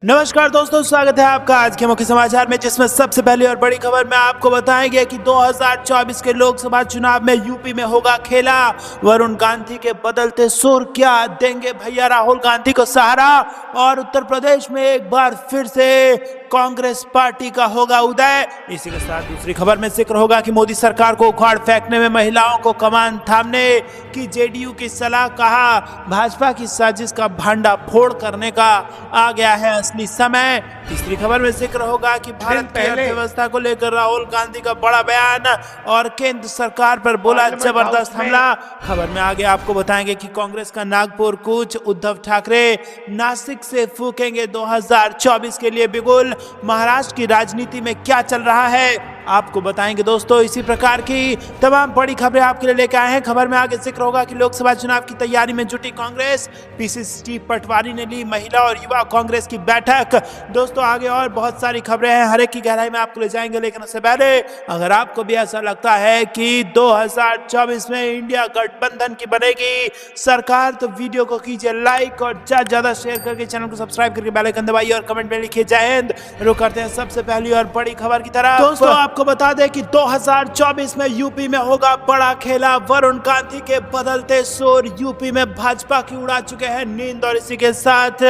नमस्कार दोस्तों, स्वागत है आपका आज के मुख्य समाचार में, जिसमें सबसे पहली और बड़ी खबर में आपको बताएंगे कि 2024 के लोकसभा चुनाव में यूपी में होगा खेला। वरुण गांधी के बदलते सुर क्या देंगे भैया राहुल गांधी को सहारा, और उत्तर प्रदेश में एक बार फिर से कांग्रेस पार्टी का होगा उदय। इसी के साथ दूसरी खबर में जिक्र होगा कि मोदी सरकार को उखाड़ फेंकने में महिलाओं को कमान थामने की जेडीयू की सलाह, कहा भाजपा की साजिश का भांडा फोड़ करने का आ गया है असली समय। तीसरी खबर में जिक्र होगा कि भारत की अर्थव्यवस्था को लेकर राहुल गांधी का बड़ा बयान और केंद्र सरकार पर बोला जबरदस्त हमला। खबर में आगे आपको बताएंगे कि कांग्रेस का नागपुर कूच, उद्धव ठाकरे नासिक से फूकेंगे 2024 के लिए बिगुल। महाराष्ट्र की राजनीति में क्या चल रहा है आपको बताएंगे दोस्तों। इसी प्रकार की तमाम बड़ी खबरें आपके लिए लेकर आए हैं। खबर में आगे जिक्र होगा कि लोकसभा चुनाव की तैयारी में जुटी कांग्रेस, पीसीसी पटवारी ने ली महिला और युवा कांग्रेस की बैठक। दोस्तों आगे और बहुत सारी खबरें हैं, हर एक की गहराई में आपको ले जाएंगे, लेकिन उससे पहले अगर आपको भी ऐसा लगता है कि 2024 में इंडिया गठबंधन की बनेगी सरकार, तो वीडियो को कीजिए लाइक और ज्यादा शेयर करके चैनल को सब्सक्राइब करके बेल आइकन दबाइए और कमेंट में लिखिए जय हिंद। रुक करते हैं सबसे पहली और बड़ी खबर की तरफ। दोस्तों आपको बता दें कि 2024 में यूपी में होगा बड़ा खेला। वरुण गांधी के बदलते सुर यूपी में भाजपा की उड़ा चुके हैं नींद, और इसी के साथ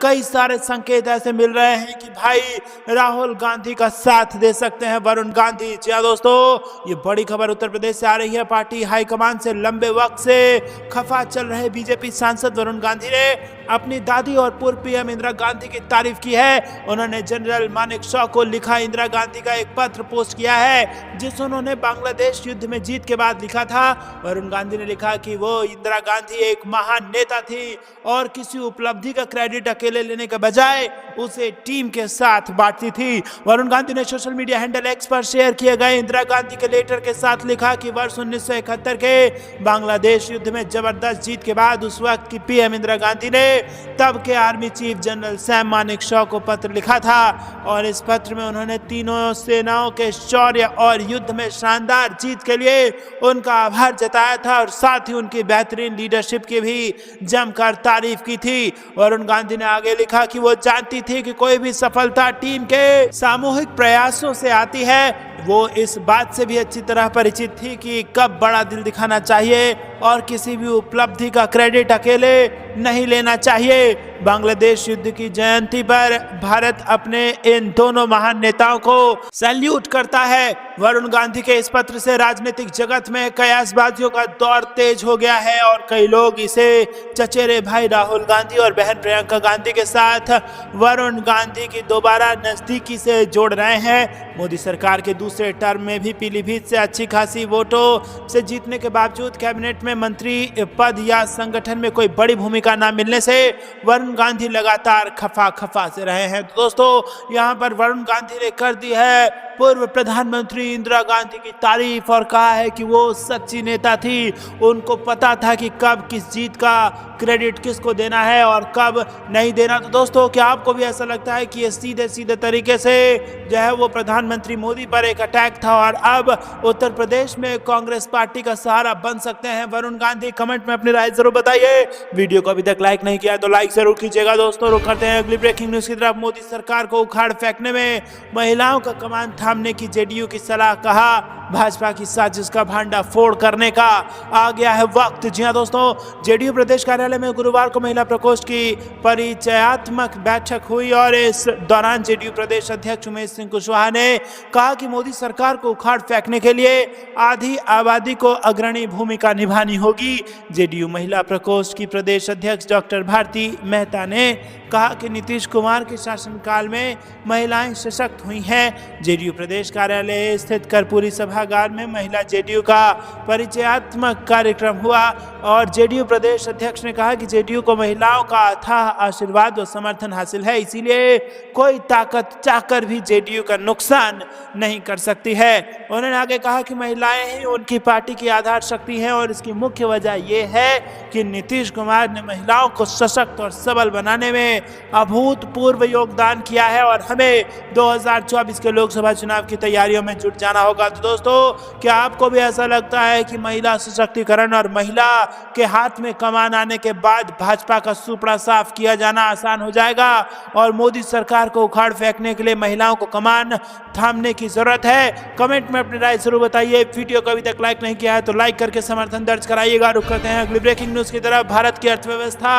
कई सारे संकेत ऐसे मिल रहे हैं कि भाई राहुल गांधी का साथ दे सकते हैं वरुण गांधी। जी हाँ दोस्तों, ये बड़ी खबर उत्तर प्रदेश से आ रही है। पार्टी हाईकमान से लंबे वक्त से खफा चल रहे बीजेपी सांसद वरुण गांधी ने अपनी दादी और पूर्व पीएम इंदिरा गांधी की तारीफ की है। उन्होंने जनरल मानेकशॉ को लिखा इंदिरा गांधी का एक पत्र पोस्ट किया है, जिस उन्होंने बांग्लादेश युद्ध में जीत के बाद लिखा था। वरुण गांधी ने लिखा कि वो इंदिरा गांधी एक महान नेता थी और किसी उपलब्धि का क्रेडिट अकेले लेने के बजाय उसे टीम के साथ बांटती थी। वरुण गांधी ने सोशल मीडिया हैंडल एक्स पर शेयर किए गए इंदिरा गांधी के लेटर के साथ लिखा कि वर्ष 1971 के बांग्लादेश युद्ध में जबरदस्त जीत के बाद उस वक्त की पीएम इंदिरा गांधी ने तब के army chief general Sam Manekshaw को पत्र लिखा था, और इस पत्र में उन्होंने तीनों सेनाओं के शौर्य और युद्ध में शानदार जीत के लिए उनका आभार जताया था, और साथ ही उनकी बेहतरीन लीडरशिप की भी जमकर तारीफ की थी। वरुण गांधी ने आगे लिखा कि वो जानती थी कि कोई भी सफलता टीम के सामूहिक प्रयासों से आती है। वो इस बात से भी अच्छी तरह परिचित थी कि कब बड़ा दिल दिखाना चाहिए और किसी भी उपलब्धि का क्रेडिट अकेले नहीं लेना चाहिए। बांग्लादेश युद्ध की जयंती पर भारत अपने इन दोनों महान नेताओं को सैल्यूट करता है। वरुण गांधी के इस पत्र से राजनीतिक जगत में कयासबाजियों का दौर तेज हो गया है, और कई लोग इसे चचेरे भाई राहुल गांधी और बहन प्रियंका गांधी के साथ वरुण गांधी की दोबारा नजदीकी से जोड़ रहे हैं। मोदी सरकार के दूसरे टर्म में भी पीलीभीत से अच्छी खासी वोटों से जीतने के बावजूद कैबिनेट में मंत्री पद या संगठन में कोई बड़ी भूमिका न मिलने से वरुण गांधी लगातार खफा से रहे हैं। तो दोस्तों यहाँ पर वरुण गांधी ने कर दी है पूर्व प्रधानमंत्री इंदिरा गांधी की तारीफ, और कहा है कि वो सच्ची नेता थी। उनको पता था कि कब किस जीत का क्रेडिट किसको देना है और कब नहीं देना। तो दोस्तों क्या आपको भी ऐसा लगता है कि ये सीधे तरीके से जो है वो प्रधानमंत्री मोदी पर एक अटैक था, और अब उत्तर प्रदेश में कांग्रेस पार्टी का सहारा बन सकते हैं वरुण गांधी? कमेंट में अपनी राय जरूर बताइए। वीडियो को अभी तक लाइक नहीं किया तो लाइक जरूर कीजिएगा। दोस्तों रुक करते हैं अगली ब्रेकिंग न्यूज की तरफ। मोदी सरकार को उखाड़ फेंकने में महिलाओं का कमान थामने की जेडीयू की सलाह, कहा भाजपा की साजिश का भांडा फोड़ करने का आ गया है वक्त। जी हां दोस्तों, जेडीयू प्रदेश कार्यालय में गुरुवार को महिला प्रकोष्ठ की परिचयात्मक बैठक हुई, और इस दौरान जेडीयू प्रदेश अध्यक्ष उमेश सिंह कुशवाहा ने कहा कि मोदी सरकार को उखाड़ फेंकने के लिए आधी आबादी को अग्रणी भूमिका निभानी होगी। जेडीयू महिला प्रकोष्ठ की प्रदेश अध्यक्ष डॉक्टर भारती मेहता ने कहा कि नीतीश कुमार के शासनकाल में महिलाएं सशक्त हुई हैं। जेडीयू प्रदेश कार्यालय स्थित कर्पूरी सभागार में महिला जेडीयू का परिचयात्मक कार्यक्रम हुआ, और जेडीयू प्रदेश अध्यक्ष ने कहा कि जेडीयू को महिलाओं का अथाह आशीर्वाद और समर्थन हासिल है, इसीलिए कोई ताकत चाहकर भी जेडीयू का नुकसान नहीं कर सकती है। उन्होंने आगे कहा कि महिलाएं ही उनकी पार्टी की आधार शक्ति हैं, और इसकी मुख्य वजह यह है कि नीतीश कुमार ने महिलाओं को सशक्त और सबल बनाने में में अभूतपूर्व योगदान किया है और हमें 2024 के लोकसभा चुनाव की तैयारियों में जुट जाना होगा। तो दोस्तों, क्या आपको भी ऐसा लगता है कि महिला सशक्तिकरण और महिला के हाथ में कमान आने के बाद भाजपा का सुपड़ा साफ किया जाना आसान हो जाएगा और मोदी सरकार को उखाड़ फेंकने के लिए महिलाओं को कमान थामने की जरूरत है? कमेंट में अपनी राय जरूर बताइए। वीडियो को अभी तक लाइक नहीं किया है तो लाइक करके समर्थन दर्ज कराइएगा। रुक करते हैं अगली ब्रेकिंग न्यूज की तरफ। भारत की अर्थव्यवस्था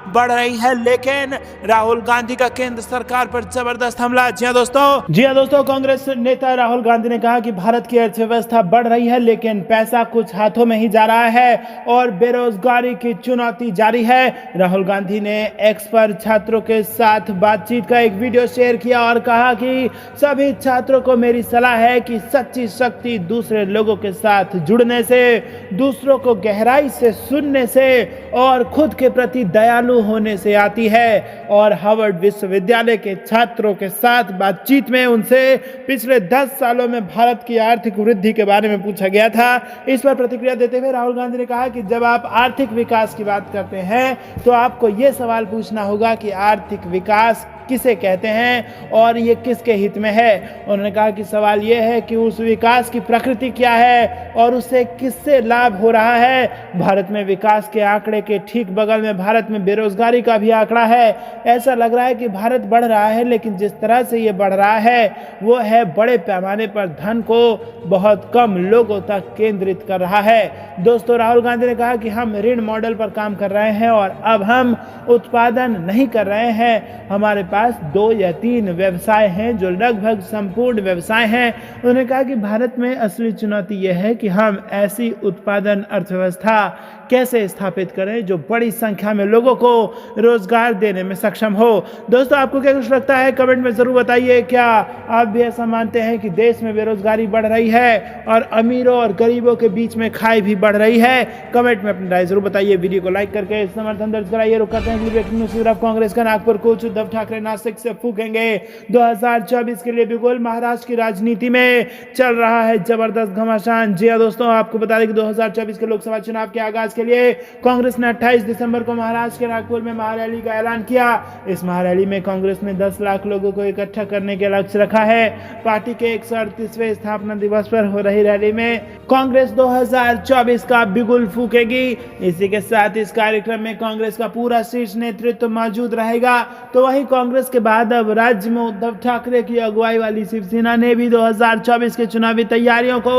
बढ़ रही है, लेकिन राहुल गांधी का केंद्र सरकार पर जबरदस्त हमला। जी हाँ दोस्तों, कांग्रेस नेता राहुल गांधी ने कहा कि भारत की अर्थव्यवस्था बढ़ रही है, लेकिन पैसा कुछ हाथों में ही जा रहा है और बेरोजगारी की चुनौती जारी है। राहुल गांधी ने एक्स पर छात्रों के साथ बातचीत का एक वीडियो शेयर किया और कहा कि सभी छात्रों को मेरी सलाह है कि सच्ची शक्ति दूसरे लोगों के साथ जुड़ने से, दूसरों को गहराई से सुनने से और खुद के प्रति दयालु होने से आती है। और हार्वर्ड विश्वविद्यालय के छात्रों के साथ बातचीत में उनसे पिछले 10 सालों में भारत की आर्थिक वृद्धि के बारे में पूछा गया था। इस पर प्रतिक्रिया देते हुए राहुल गांधी ने कहा कि जब आप आर्थिक विकास की बात करते हैं तो आपको यह सवाल पूछना होगा कि आर्थिक विकास किसे कहते हैं और ये किसके हित में है। उन्होंने कहा कि सवाल ये है कि उस विकास की प्रकृति क्या है और उससे किससे लाभ हो रहा है। भारत में विकास के आंकड़े के ठीक बगल में भारत में बेरोजगारी का भी आंकड़ा है। ऐसा लग रहा है कि भारत बढ़ रहा है, लेकिन जिस तरह से ये बढ़ रहा है वो है बड़े पैमाने पर धन को बहुत कम लोगों तक केंद्रित कर रहा है। दोस्तों, राहुल गांधी ने कहा कि हम ऋण मॉडल पर काम कर रहे हैं और अब हम उत्पादन नहीं कर रहे हैं। हमारे पास 2 या 3 व्यवसाय हैं जो लगभग संपूर्ण व्यवसाय हैं। उन्होंने कहा कि भारत में असली चुनौती यह है कि हम ऐसी उत्पादन अर्थव्यवस्था कैसे स्थापित करें जो बड़ी संख्या में लोगों को रोजगार देने में सक्षम हो। दोस्तों, आपको क्या कुछ लगता है? कमेंट में जरूर बताइए। क्या आप भी ऐसा मानते हैं कि देश में बेरोजगारी बढ़ रही है और अमीरों और गरीबों के बीच में खाई भी बढ़ रही है? कमेंट में अपनी राय जरूर बताइए। वीडियो को लाइक करके समर्थन दर्ज कराइए। रुक करते हैं कांग्रेस का नागपुर कोच उद्धव ठाकरे नासिक से फूकेंगे। 2024 के लिए बिगुल। महाराष्ट्र की राजनीति में चल रहा है जबरदस्त घमासान। जी हां दोस्तों, आपको बता दें कि 2024 के लोकसभा चुनाव के आगाज के लिए कांग्रेस ने 28 दिसंबर को महाराष्ट्र के नागपुर में महारैली का ऐलान किया। इस महारैली में कांग्रेस ने 10 लाख लोगों को इकट्ठा करने के लक्ष्य रखा है। पार्टी के 138वें स्थापना दिवस पर हो रही रैली में कांग्रेस 2024 का बिगुल फूकेगी। इसी के साथ इस कार्यक्रम में कांग्रेस का पूरा शीर्ष नेतृत्व मौजूद रहेगा। तो वहीं कांग्रेस के बाद अब राज्य में उद्धव ठाकरे की अगुवाई वाली शिवसेना ने भी 2024 के चुनावी तैयारियों को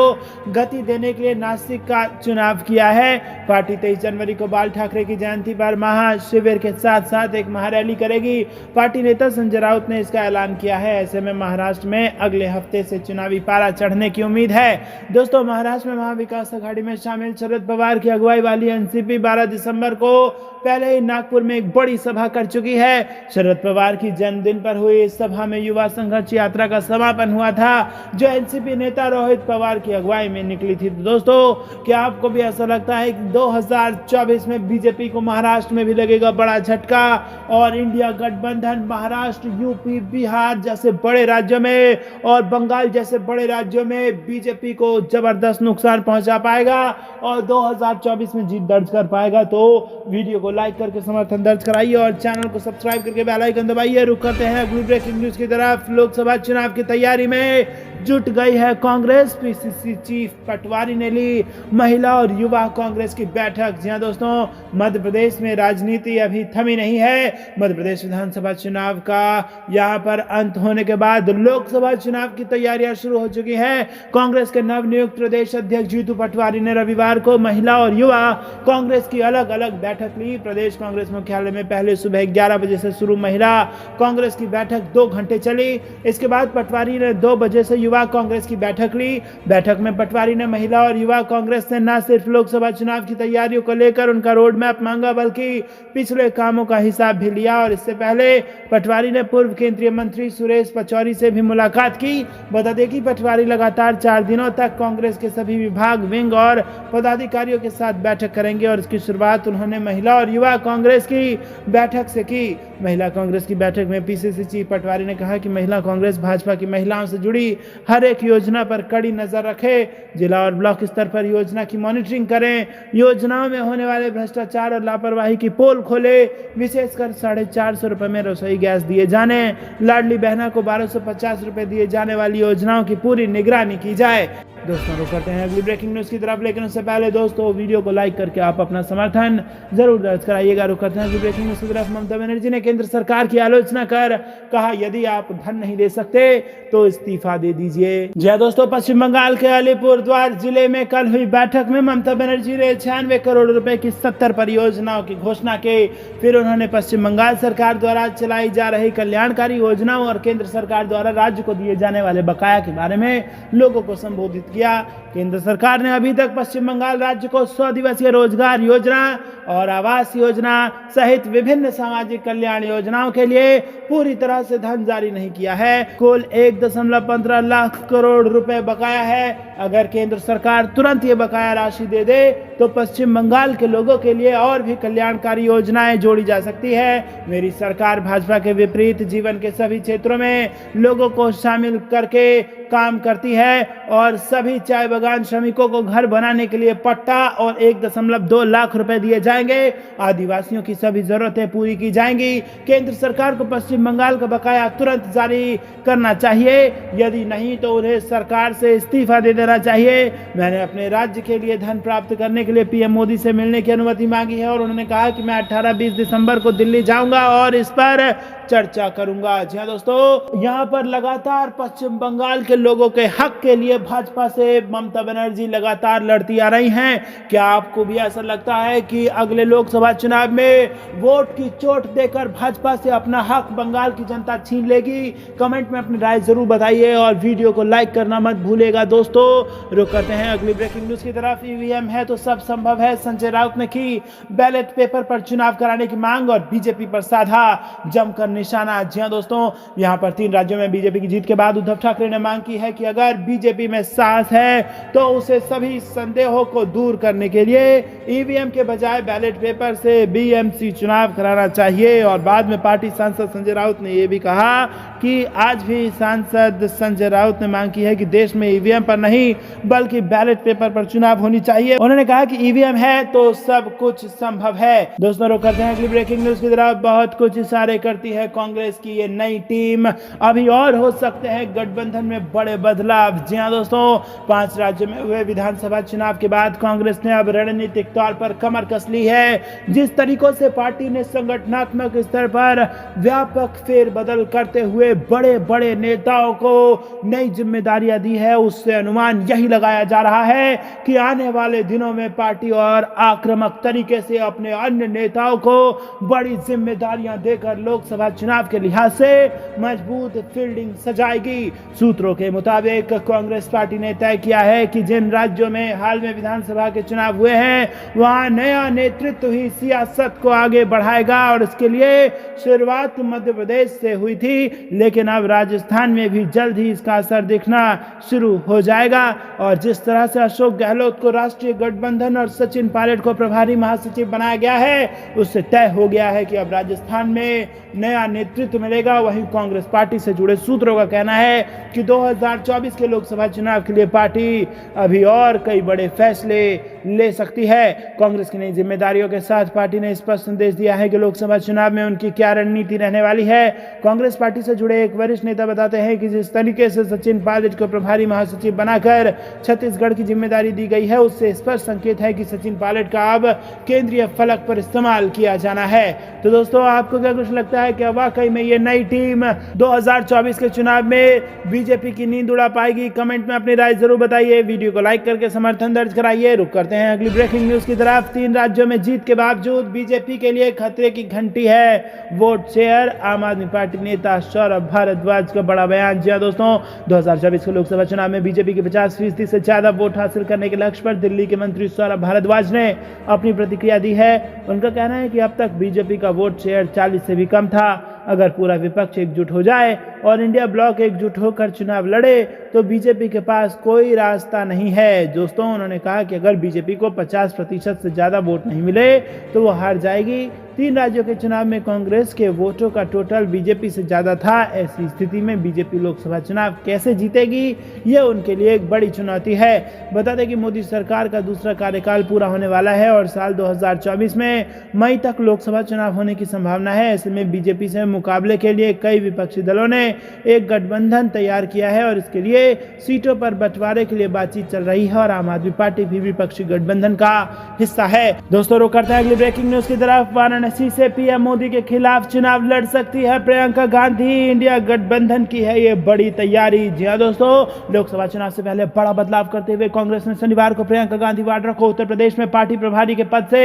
गति देने के लिए नासिक का चुनाव किया है। पार्टी 23 जनवरी को बाल ठाकरे की जयंती पर महाशिविर के साथ साथ एक महारैली करेगी। पार्टी नेता संजय राउत ने इसका ऐलान किया है। ऐसे में महाराष्ट्र में अगले हफ्ते से चुनावी पारा चढ़ने की उम्मीद है। दोस्तों, महाराष्ट्र में महाविकास अघाड़ी में शामिल शरद पवार की अगुवाई वाली एनसीपी 12 दिसंबर को पहले ही नागपुर में एक बड़ी सभा कर चुकी है। शरद पवार की जन्मदिन पर हुई इस सभा में युवा संघर्ष यात्रा का समापन हुआ था, जो एनसीपी नेता रोहित पवार की अगुवाई में निकली थी। तो दोस्तों, क्या आपको भी ऐसा लगता है कि 2024 में बीजेपी को महाराष्ट्र में भी लगेगा बड़ा झटका और इंडिया गठबंधन महाराष्ट्र, यूपी, बिहार जैसे बड़े राज्यों में और बंगाल जैसे बड़े राज्यों में बीजेपी को जबरदस्त नुकसान पहुंचा पाएगा और 2024 में जीत दर्ज कर पाएगा? तो वीडियो को लाइक करके समर्थन दर्ज कराइए और चैनल को सब्सक्राइब करके बेल आइकन दबाइए। रुक करते हैं अगली ब्रेकिंग न्यूज की तरफ। लोकसभा चुनाव की तैयारी में जुट गई है कांग्रेस। पीसीसी चीफ पटवारी ने ली महिला और युवा कांग्रेस की बैठक। जी हां दोस्तों, मध्य प्रदेश में राजनीति अभी थमी नहीं है। मध्य प्रदेश विधानसभा चुनाव का यहां पर अंत होने के बाद लोकसभा चुनाव की तैयारियां शुरू हो चुकी हैं। कांग्रेस के नवनियुक्त प्रदेश अध्यक्ष जीतू पटवारी ने रविवार को महिला और युवा कांग्रेस की अलग अलग बैठक ली। प्रदेश कांग्रेस मुख्यालय में पहले सुबह 11 बजे से शुरू महिला कांग्रेस की बैठक 2 घंटे चली। इसके बाद पटवारी ने 2 बजे से युवा कांग्रेस की बैठक ली। बैठक में पटवारी ने महिला और युवा कांग्रेस से न सिर्फ लोकसभा चुनाव की तैयारियों को लेकर उनका रोड मैप मांगा, बल्कि पिछले कामों का हिसाब भी लिया। और इससे पहले पटवारी ने पूर्व केंद्रीय मंत्री सुरेश पचौरी से भी मुलाकात की। बता दें कि पटवारी लगातार 4 दिनों तक कांग्रेस के सभी विभाग, विंग और पदाधिकारियों के साथ बैठक करेंगे और इसकी शुरुआत उन्होंने महिला और युवा कांग्रेस की बैठक से की। महिला कांग्रेस की बैठक में पीसीसी चीफ पटवारी ने कहा कि महिला कांग्रेस भाजपा की महिलाओं से जुड़ी हर एक योजना पर कड़ी नजर रखें, जिला और ब्लॉक स्तर पर योजना की मॉनिटरिंग करें, योजनाओं में होने वाले भ्रष्टाचार और लापरवाही की पोल खोले, विशेषकर 450 रुपए में रसोई गैस दिए जाने, लाडली बहना को 1250 रुपए दिए जाने वाली योजनाओं की पूरी निगरानी की जाए। दोस्तों रुक करते हैं अगली ब्रेकिंग न्यूज की तरफ, लेकिन उससे पहले दोस्तों वीडियो को लाइक करके आप अपना समर्थन जरूर दर्ज कराइएगा। रुक करते हैं अगली ब्रेकिंग न्यूज की तरफ। ममता बनर्जी ने केंद्र सरकार की आलोचना कर कहा, यदि आप धन नहीं दे सकते तो इस्तीफा दे दीजिए। जी दोस्तों, पश्चिम बंगाल के अलीपुरद्वार जिले में कल हुई बैठक में ममता बनर्जी ने 96 करोड़ रुपए की 70 परियोजनाओं की घोषणा की। फिर उन्होंने पश्चिम बंगाल सरकार द्वारा चलाई जा रही कल्याणकारी योजनाओं और केंद्र सरकार द्वारा राज्य को दिए जाने वाले बकाया के बारे में लोगों को संबोधित किया। केंद्र सरकार ने अभी तक पश्चिम बंगाल राज्य को 100 दिवसीय रोजगार योजना और आवास योजना सहित विभिन्न सामाजिक कल्याण योजनाओं के लिए पूरी तरह से धन जारी नहीं किया है। कुल 1.15 लाख करोड़ रुपए बकाया है। अगर केंद्र सरकार तुरंत ये बकाया राशि दे दे तो पश्चिम बंगाल के लोगों के लिए और भी कल्याणकारी योजनाएं जोड़ी जा सकती है। मेरी सरकार भाजपा के विपरीत जीवन के सभी क्षेत्रों में लोगों को शामिल करके काम करती है और सभी चाय बागान श्रमिकों को घर बनाने के लिए पट्टा और 1.2 लाख रुपए दिए जाएंगे। आदिवासियों की सभी जरूरतें पूरी की जाएंगी। केंद्र सरकार को पश्चिम बंगाल का बकाया तुरंत जारी करना चाहिए, यदि नहीं तो उन्हें सरकार से इस्तीफा दे देना चाहिए। मैंने अपने राज्य के लिए धन प्राप्त करने के लिए पीएम मोदी से मिलने की अनुमति मांगी है और उन्होंने कहा कि मैं 18-20 दिसंबर को दिल्ली जाऊंगा और इस पर चर्चा करूंगा। जी हाँ दोस्तों, यहाँ पर लगातार पश्चिम बंगाल के लोगों के हक के लिए भाजपा से ममता बनर्जी लगातार लड़ती आ रही हैं। क्या आपको भी ऐसा लगता है कि अगले लोकसभा चुनाव में वोट की चोट देकर भाजपा से अपना हक बंगाल की जनता छीन लेगी? कमेंट में अपनी राय जरूर बताइए और वीडियो को लाइक करना मत भूलेगा। दोस्तों रुक करते हैं अगली ब्रेकिंग न्यूज की तरफ। ईवीएम है तो सब संभव है, संजय राउत ने की बैलेट पेपर पर चुनाव कराने की मांग और बीजेपी पर साधा जमकर निशाना। जी हाँ दोस्तों, यहाँ पर 3 राज्यों में बीजेपी की जीत के बाद उद्धव ठाकरे ने मांग की है कि अगर बीजेपी में साहस है तो उसे सभी संदेहों को दूर करने के लिए ईवीएम के बजाय बैलेट पेपर से बीएमसी चुनाव कराना चाहिए। और बाद में पार्टी सांसद संजय राउत ने यह भी कहा कि आज भी सांसद संजय राउत ने मांग की है कि देश में ईवीएम पर नहीं बल्कि बैलेट पेपर पर चुनाव होनी चाहिए। उन्होंने कहा कि ईवीएम है तो सब कुछ संभव है। दोस्तों रुक करते हैं अगली ब्रेकिंग न्यूज की तरफ। बहुत कुछ इशारे करती है कांग्रेस की ये नई टीम, अभी और हो सकते हैं गठबंधन में बड़े बदलाव। जी हाँ दोस्तों, 5 राज्यों में हुए विधानसभा चुनाव के बाद कांग्रेस ने अब रणनीतिक तौर पर कमर कस ली है। जिस तरीकों से पार्टी ने संगठनात्मक स्तर पर व्यापक फेरबदल करते हुए बड़े बड़े नेताओं को नई जिम्मेदारियां दी है, उससे अनुमान यही लगाया जा रहा है कि आने वाले दिनों में पार्टी और आक्रामक तरीके से अपने अन्य नेताओं को बड़ी जिम्मेदारियां देकर लोकसभा चुनाव के लिहाज से मजबूत फील्डिंग सजाएगी। सूत्रों के मुताबिक कांग्रेस पार्टी ने तय किया है कि जिन राज्यों में हाल में विधानसभा के चुनाव हुए हैं वहां नया नेतृत्व ही सियासत को आगे बढ़ाएगा और इसके लिए शुरुआत मध्य प्रदेश से हुई थी, लेकिन अब राजस्थान में भी जल्द ही इसका असर दिखना शुरू हो जाएगा। और जिस तरह से अशोक गहलोत को राष्ट्रीय गठबंधन और सचिन पायलट को प्रभारी महासचिव बनाया गया है, उससे तय हो गया है कि अब राजस्थान में नया नेतृत्व मिलेगा। वहीं कांग्रेस पार्टी से जुड़े सूत्रों का कहना है कि 2024 के लोकसभा चुनाव के लिए पार्टी अभी और कई बड़े फैसले ले सकती है। कांग्रेस की नई जिम्मेदारियों के साथ पार्टी ने स्पष्ट संदेश दिया है कि लोकसभा चुनाव में उनकी क्या रणनीति रहने वाली है। कांग्रेस पार्टी से जुड़े एक वरिष्ठ नेता बताते हैं कि जिस तरीके से सचिन पायलट को प्रभारी महासचिव बनाकर छत्तीसगढ़ की जिम्मेदारी दी गई है, उससे स्पष्ट संकेत है कि सचिन पायलट का अब केंद्रीय फलक पर इस्तेमाल किया जाना है। तो दोस्तों आपको क्या कुछ लगता है, क्या वाकई में ये नई टीम 2024 के चुनाव में बीजेपी की नींद उड़ा पाएगी? कमेंट में अपनी राय जरूर बताइए। वीडियो को लाइक करके समर्थन दर्ज कराइए। रुक करते हैं अगली ब्रेकिंग न्यूज की तरफ। 3 राज्यों में जीत के बावजूद बीजेपी के लिए खतरे की घंटी है। वोट शेयर, आम आदमी पार्टी नेता सौरभ भारद्वाज का बड़ा बयान। जी दोस्तों, 2024 के लोकसभा चुनाव में बीजेपी के 50% से ज्यादा वोट हासिल करने के लक्ष्य पर दिल्ली के मंत्री सौरभ भारद्वाज ने अपनी प्रतिक्रिया दी है। उनका कहना है कि अब तक बीजेपी का वोट शेयर 40 से भी कम था। अगर पूरा विपक्ष एकजुट हो जाए और इंडिया ब्लॉक एकजुट होकर चुनाव लड़े तो बीजेपी के पास कोई रास्ता नहीं है। दोस्तों उन्होंने कहा कि अगर बीजेपी को 50% से ज्यादा वोट नहीं मिले तो वो हार जाएगी। 3 राज्यों के चुनाव में कांग्रेस के वोटों का टोटल बीजेपी से ज्यादा था। ऐसी स्थिति में बीजेपी लोकसभा चुनाव कैसे जीतेगी, यह उनके लिए एक बड़ी चुनौती है। बता दें कि मोदी सरकार का दूसरा कार्यकाल पूरा होने वाला है और साल 2024 में मई तक लोकसभा चुनाव होने की संभावना है। ऐसे में बीजेपी से मुकाबले के लिए कई विपक्षी दलों ने एक गठबंधन तैयार किया है और इसके लिए सीटों पर बंटवारे के लिए बातचीत चल रही है और आम आदमी पार्टी भी विपक्षी गठबंधन का हिस्सा है। दोस्तों रुक करते हैं अगली ब्रेकिंग न्यूज की तरफ। वाराणसी से पीएम मोदी के खिलाफ चुनाव लड़ सकती है प्रियंका गांधी, इंडिया गठबंधन की है ये बड़ी तैयारी। जी हाँ दोस्तों, लोकसभा चुनाव से पहले बड़ा बदलाव करते हुए कांग्रेस ने शनिवार को प्रियंका गांधी वाड्रा को उत्तर प्रदेश में पार्टी प्रभारी के पद से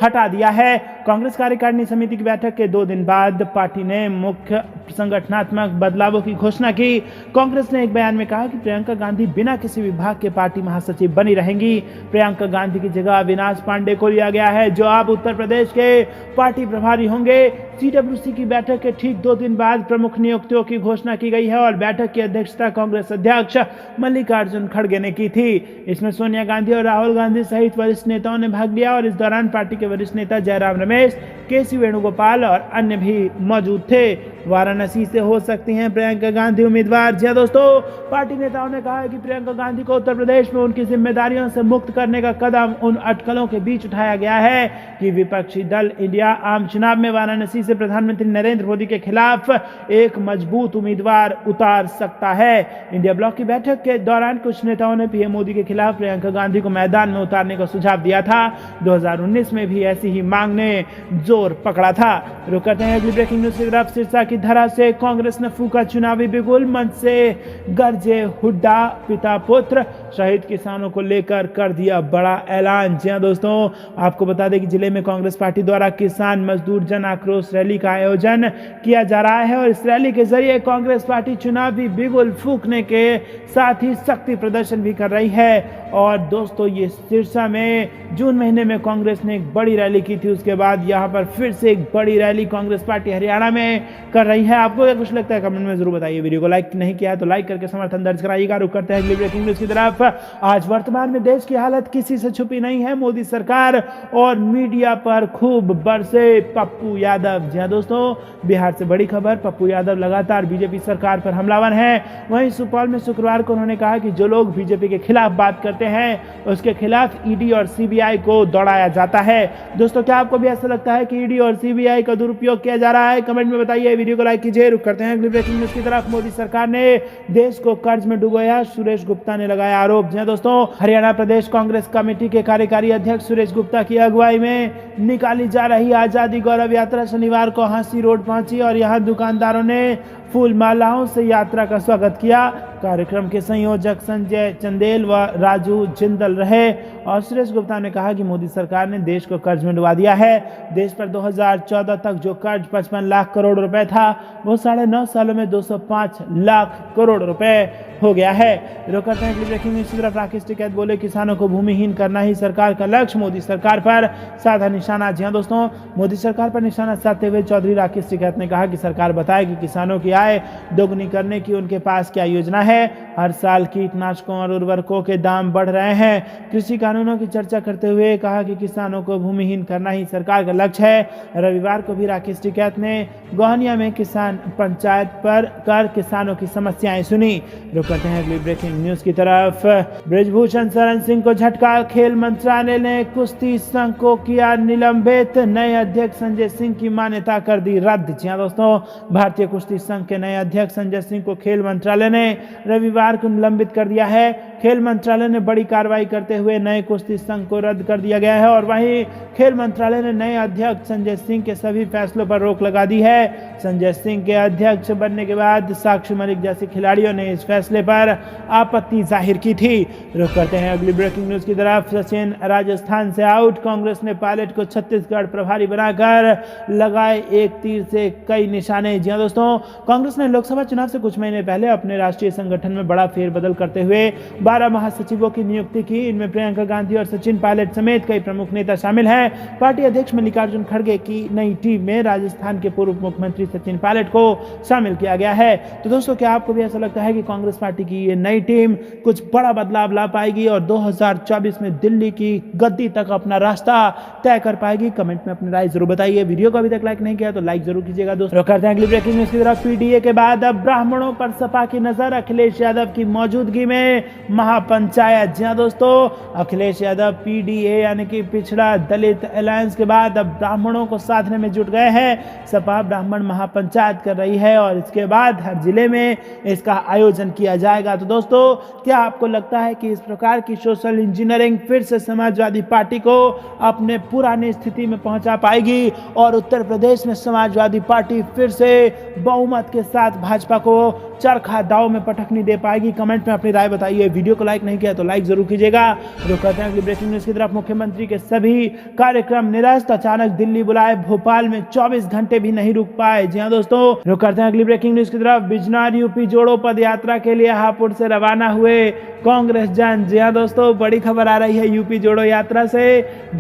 हटा दिया है। कांग्रेस कार्यकारिणी समिति की बैठक के 2 दिन बाद पार्टी ने मुख्य संगठनात्मक बदलावों की घोषणा की। कांग्रेस ने एक बयान में कहा कि प्रियंका गांधी बिना किसी विभाग के पार्टी महासचिव बनी रहेंगी। प्रियंका गांधी की जगह अविनाश पांडे को लिया गया है, जो अब उत्तर प्रदेश के पार्टी प्रभारी होंगे। सीडब्ल्यूसी की बैठक के ठीक 2 दिन बाद प्रमुख नियुक्तियों की घोषणा की गई है और बैठक की अध्यक्षता कांग्रेस अध्यक्ष मल्लिकार्जुन खड़गे ने की थी। इसमें सोनिया गांधी और राहुल गांधी सहित वरिष्ठ नेताओं ने भाग लिया और इस दौरान पार्टी के वरिष्ठ नेता जयराम रमेश, केसी वेणुगोपाल और अन्य भी मौजूद थे। वाराणसी से हो सकती हैं प्रियंका गांधी उम्मीदवार। जी दोस्तों, पार्टी नेताओं ने कहा है कि प्रियंका गांधी को उत्तर प्रदेश में उनकी जिम्मेदारियों से मुक्त करने का कदम उन अटकलों के बीच उठाया गया है कि विपक्षी दल इंडिया आम चुनाव में वाराणसी से प्रधानमंत्री नरेंद्र मोदी के खिलाफ एक मजबूत उम्मीदवार उतार सकता है। इंडिया ब्लॉक की बैठक के दौरान कुछ नेताओं ने पीएम मोदी के खिलाफ प्रियंका गांधी को मैदान में उतारने का सुझाव दिया था। 2019 में भी ऐसी ही मांग ने जोर पकड़ा था। रुक करते हैं अगली ब्रेकिंग न्यूज की तरफ। सिरसा की धरा से कांग्रेस ने फूका चुनावी बिगुल, मंच से गरजे हुड्डा, पिता पुत्र शहीद किसानों को लेकर कर दिया बड़ा ऐलान। जी हाँ दोस्तों, आपको बता दें कि जिले में कांग्रेस पार्टी द्वारा किसान मजदूर जन आक्रोश रैली का आयोजन किया जा रहा है और इस रैली के जरिए कांग्रेस पार्टी चुनावी बिगुल फूकने के साथ ही शक्ति प्रदर्शन भी कर रही है। और दोस्तों, ये सिरसा में जून महीने में कांग्रेस ने एक बड़ी रैली की थी, उसके बाद यहाँ पर फिर से एक बड़ी रैली कांग्रेस पार्टी हरियाणा में कर रही है। आपको क्या कुछ लगता है कमेंट में जरूर बताइए। वीडियो को लाइक नहीं किया है तो लाइक करके समर्थन दर्ज कराइएगा। रुक करते हैं अगली ब्रेकिंग न्यूज की तरफ। आज वर्तमान में देश की हालत किसी से छुपी नहीं है। मोदी सरकार और मीडिया पर खूब बरसे पप्पू यादव। जी हाँ दोस्तों, बिहार से बड़ी खबर। पप्पू यादव लगातार बीजेपी सरकार पर हमलावर हैं। वहीं सुपौल में शुक्रवार को उन्होंने कहा कि जो लोग बीजेपी के खिलाफ बात करते हैं उसके खिलाफ ईडी और सीबीआई को दौड़ाया जाता है। दोस्तों, क्या आपको भी ऐसा लगता है कि ईडी और सीबीआई का दुरुपयोग किया जा रहा है? कमेंट में बताइए। वीडियो को लाइक कीजिए। रुक करते हैं अगली ब्रेकिंग न्यूज की तरफ। मोदी सरकार ने देश को कर्ज में डुबोया, सुरेश गुप्ता ने लगाया आरोप। जी दोस्तों, हरियाणा प्रदेश कांग्रेस कमेटी के कार्यकारी अध्यक्ष सुरेश गुप्ता की अगुवाई में निकाली जा रही आजादी गौरव यात्रा शनिवार को हांसी रोड पहुंची और यहां दुकानदारों ने फूल मालाओं से यात्रा का स्वागत किया। कार्यक्रम के संयोजक संजय चंदेल व राजू जिंदल रहे और सुरेश गुप्ता ने कहा कि मोदी सरकार ने देश को कर्ज में डुबा दिया है। देश पर 2014 तक जो कर्ज 55 लाख करोड़ रुपए था वो 9.5 सालों में 205 लाख करोड़ रुपए हो गया है। रुक करते हैं ब्रेकिंग न्यूज की तरफ। राकेश टिकैत बोले किसानों को भूमिहीन करना ही सरकार का लक्ष्य, मोदी सरकार पर साधा निशाना। जी हाँ दोस्तों, मोदी सरकार पर निशाना साधते हुए चौधरी राकेश टिकैत ने कहा कि सरकार बताए कि किसानों की आय दोगुनी करने की उनके पास क्या योजना है। हर साल कीटनाशकों और उर्वरकों के दाम बढ़ रहे हैं। कृषि कानूनों की चर्चा करते हुए कहा कि किसानों को भूमिहीन करना ही सरकार का लक्ष्य है। रविवार को भी राकेश टिकैत ने गोहनिया में किसान पंचायत पर कर किसानों की समस्याएं सुनी। रुक करते हैं अगली ब्रेकिंग न्यूज की तरफ। ब्रिजभूषण शरण सिंह को झटका, खेल मंत्रालय ने कुश्ती संघ को किया निलंबित, नए अध्यक्ष संजय सिंह की मान्यता कर दी रद्द। जी हाँ दोस्तों, भारतीय कुश्ती संघ के नए अध्यक्ष संजय सिंह को खेल मंत्रालय ने रविवार को निलंबित कर दिया है। खेल मंत्रालय ने बड़ी कार्रवाई करते हुए नए कुश्ती संघ को रद्द कर दिया गया है और वहीं खेल मंत्रालय ने नए अध्यक्ष संजय सिंह के सभी फैसलों पर रोक लगा दी है। संजय सिंह के अध्यक्ष बनने के बाद साक्षी मलिक जैसे खिलाड़ियों ने इस फैसले पर आपत्ति जाहिर की थी। रुक करते हैं अगली ब्रेकिंग न्यूज की तरफ। सचिन राजस्थान से आउट, कांग्रेस ने पायलट को छत्तीसगढ़ प्रभारी बनाकर लगाए एक तीर से कई निशाने। जी हाँ दोस्तों, कांग्रेस ने लोकसभा चुनाव से कुछ महीने पहले अपने राष्ट्रीय संगठन में बड़ा फेरबदल करते हुए 12 महासचिवों की नियुक्ति की। इनमें प्रियंका गांधी और सचिन पायलट समेत कई प्रमुख नेता शामिल हैं। पार्टी अध्यक्ष मल्लिकार्जुन खड़गे की नई टीम में राजस्थान के पूर्व मुख्यमंत्री सचिन पायलट को शामिल किया गया है। तो दोस्तों, क्या आपको भी ऐसा लगता है कि कांग्रेस पार्टी की ये नई टीम कुछ बड़ा बदलाव ला पाएगी और 2024 में दिल्ली की गद्दी तक अपना रास्ता तय कर पाएगी? कमेंट में अपनी राय जरूर बताइए। वीडियो को अभी तक लाइक नहीं किया तो लाइक जरूर कीजिएगा दोस्तों। करते हैं अगली ब्रेकिंग न्यूज की तरफ। पीडीए के बाद अब ब्राह्मणों पर सपा की नजर। अखिलेश यादव की मौजूदगी में महापंचायत। जी हां दोस्तों, अखिलेश यादव पीडीए यानी कि पिछड़ा दलित अलायंस के बाद अब ब्राह्मणों को साधने में जुट गए हैं। सपा ब्राह्मण महापंचायत कर रही है और इसके बाद हर जिले में इसका आयोजन किया जाएगा। तो दोस्तों, क्या आपको लगता है कि इस प्रकार की सोशल इंजीनियरिंग फिर से समाजवादी पार्टी को अपने पुरानी स्थिति में पहुंचा पाएगी और उत्तर प्रदेश में समाजवादी पार्टी फिर से बहुमत के साथ भाजपा को चरखा दाव में पटकनी दे पाएगी? कमेंट में अपनी राय बताइए। वीडियो को लाइक नहीं किया तो लाइक जरूर कीजिएगा। रुक करते हैं अगली ब्रेकिंग न्यूज की तरफ। मुख्यमंत्री के सभी कार्यक्रम निरस्त। अचानक दिल्ली बुलाए, भोपाल में 24 घंटे भी नहीं रुक पाए। जी हां दोस्तों, रुक करते हैं अगली ब्रेकिंग न्यूज की तरफ। बिजनौर यूपी जोड़ो पद यात्रा के लिए हापुड़ से रवाना हुए कांग्रेस जन। जी हां दोस्तों, बड़ी खबर आ रही है यूपी जोड़ो यात्रा से।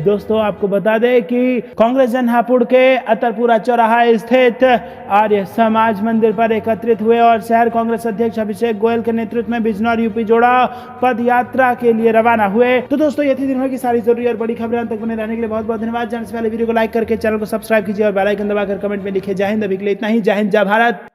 दोस्तों, आपको बता दें कि कांग्रेस जन हापुड़ के अतरपुरा चौराहा स्थित आर्य समाज मंदिर पर एकत्रित हुए और शहर कांग्रेस अध्यक्ष अभिषेक गोयल के नेतृत्व में बिजनौर यूपी जोड़ा पद यात्रा के लिए रवाना हुए। तो दोस्तों, ये थी दिन भर की सारी जरूरी और बड़ी खबरें। अंत तक बने रहने के लिए बहुत बहुत धन्यवाद। जाने से पहले वीडियो को लाइक करके चैनल को सब्सक्राइब कीजिए और बेल आइकन दबाकर कमेंट में लिखिए जय हिंद। अभी के लिए इतना ही। जय हिंद, जय भारत।